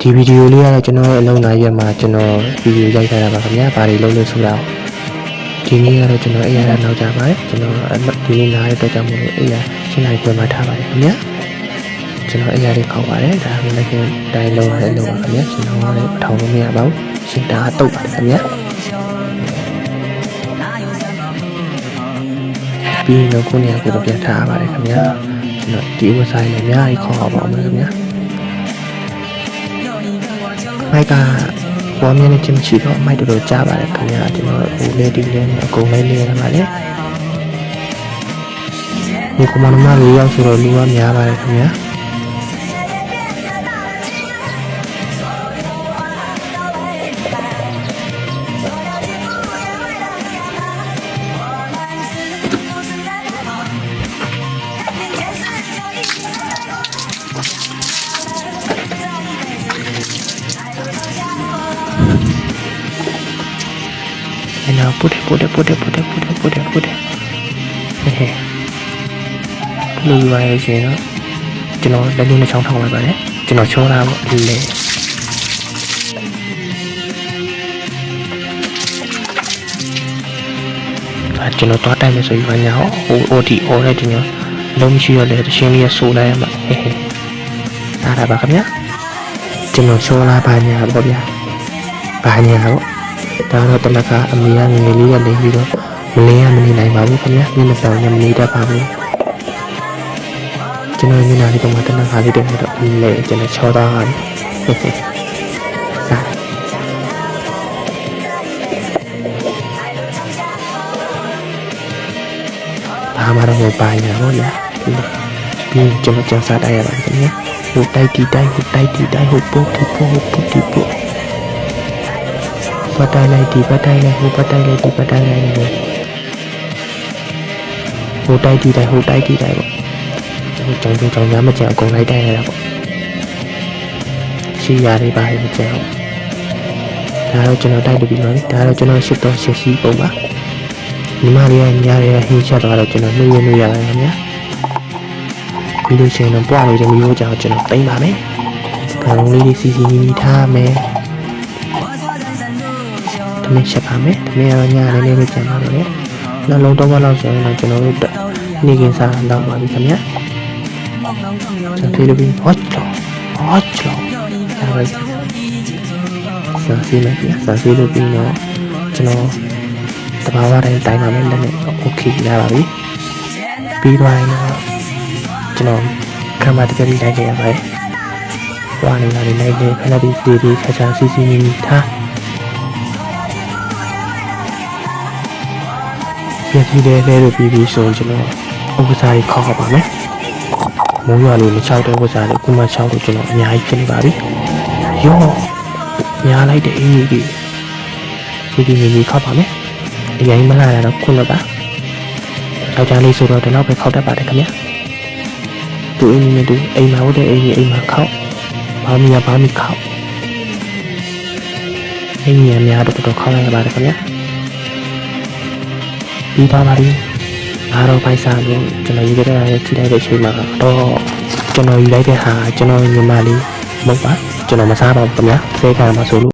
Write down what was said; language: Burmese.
ဒီဗီဒီယိုလေးကတော့ကျွန်တော်အလုံးလာရက်မှာကျွန်တော်ဗီဒီယိုရိုက်ထားတာပါခင်ဗျာဘာတွေလုပ်လို့ဆိုတာဒီနေ့ကတော့ကျွန်တော်အဲ့ရတာနောက်ကြပါတယ်ကျွန်တော်ဒီနေ့နားရတဲ့ကြောင့်မို့လို့အဲ့ရရှင်းလိုက်ပြန်มาထားပါတယ်ခင်ဗျာကျွန်တော်အဲ့ရလေးခောက်ပါတယ်ဒါကလည်းတိုင်းလုံးရတယ်လုံးပါခင်ဗျာကျွန်တော်လည်းထောင်လို့မရပါဘူးရှင်းတာတုတ်ပါတယ်ခင်ဗျာပြီးတော့ခုနေရာကိုတော့ပြန်ထားရပါတယ်ခင်ဗျာကျွန်တော်ဒီဥစားလေးအများကြီးခေါ်အောင်ပါမယ်ခင်ဗျာမိုက်ကဘောမြင်းနဲ့ချင်းချီတော့မိုက်တော်ကြားပါတယ်ခင်ဗျာကျွန်တော်ဟိုလေဒီလေးနဲ့အကုန်လေးလေးရပါလေဒီကမ္ဘာမှာလေးရောက်ဆိုတော့လူကများပါတယ်ခင်ဗျာnow put it ဟဲ့လူရရဲ့ရှင်တော့ကျွန်တော်လက်ညှိုးနဲ့ချောင်းထောင်းလိုက်ပါတယ်ကျွန်တော်ချောတာပေါ့လေကျွန်တော်တော့တိုက်မယ်ဆိုပြီးညာဟို OT အော်လိုက်ကျွန်တော်လုံးမရှိတော့လေရှင်းလေးရဆိုလိုက်ရမှာအားရပါခင်ဗျာကျွန်တော်ချောလာပါညာပေါ့ဗျာပါညာပေါ့ဒါတော့တလကအမေကငယ်လေးကနေပြီးတော့မနေနိုင်ပါဘူးခင်ဗျာမျက်နှာပြောင်နဲ့မနေတတ်ပါဘူးကျွန်တော်မျက်နှာလေးကမှတနခါလေးတက်နေတော့လေကျွန်တော်ချောသားရတယ်ဘာမှတော့ပါညာပေါ့ညာပြီးကျွန်တော်ကြောက်စားတိုက်ရပါတယ်ခင်ဗျာဟိုတိုက်တီတိုက်ဟိုပုတ်တီပုတ်ပတ်တိုင်းလိုက်ဒီပတ်တိုင်းလိုက်ဟိုပတ်တိုင်းလိုက်ဒီပတ်တိုင်းလိုက်နေတယ်ဟိုတိုက်တီတိုင်းဟိုတိုက်တီတိုင်းပေါ့ဟိုကြောင်များမကြံအကုန်လိုက်တိုင်းရတာပေါ့ရှိရလေးပါမကြံအောင်ဒါတော့ကျွန်တော်တိုက်ပြီးတော့ဒါတော့ကျွန်တော်ရှစ်တော့ရှစ်စီးပုံပါညီမလေးကညားရဟင်းချက်တော့ကျွန်တော်နှွေးရရတယ်ခင်ဗျာပြီးလို့ရှိရင်တော့ပွားနေတဲ့မျိုးကြောင်ကျွန်တော်တင်ပါမယ်ဘာလုံးလေးစီနီထားမယ်မင်းချက်ပါမယ်။မင်းရောညာလေးပဲကြံပါတော့လေ။နှလုံးတော့လောက်ဆိုရင်တော့ကျွန်တော်တို့နေကင်းစားတော့ပါပြီခင်ဗျာ။ကျွန်တော်ဒီလိုဟောချလောဒါပဲစားစီလိုက်ပြစားစီလို့ပြီးတော့ကျွန်တော်တဘာဝတိုင်းတိုင်းပါမယ်လက်နဲ့โอเคရပါပြီ။ပြီးသွားရင်တော့ကျွန်တော်ကံမတကယ်လိုက်ခဲ့ရပါတယ်။ဟွာနေတာလေးလိုက်ခဲ့ခဏဒီချာစီနီထားပြည့်တယ်လဲလို့ပြီးဆိုကျွန်တော်ဥပစာကြီးခေါက်ပါမယ်။မိုးရွာလို့မချောက်တဲ့ဥပစာလေးခုမှချောက်လို့ကျွန်တော်အများကြီးဖြစ်နေပါပြီ။ရောများလိုက်တဲ့အေးကြီးဒီခေါက်ပါမယ်။အရင်မလာရတော့ခုနကယောက်ျားလေးဆိုတော့ဒီလောက်ပဲခေါက်တတ်ပါတယ်ခင်ဗျာ။သူအင်းနဲ့သူအိမ်မှာဟုတ်တဲ့အိမ်မှာခေါက်ဘာမီခေါက်အိမ်များများတော့ခေါက်လိုက်ရပါတယ်ခင်ဗျာ။ပြီးပါပါပြီအားတော့ပိုက်စားလို့ကျွန်တော်ယူခဲ့တဲ့ကြည့်လိုက်တဲ့အချိန်မှာတော့ကျွန်တော်ယူလိုက်တဲ့ဟာကျွန်တော်ညီမလေးမဟုတ်ပါကျွန်တော်မစားပါဘူးခင်ဗျာဆဲခံမှာဆိုလို့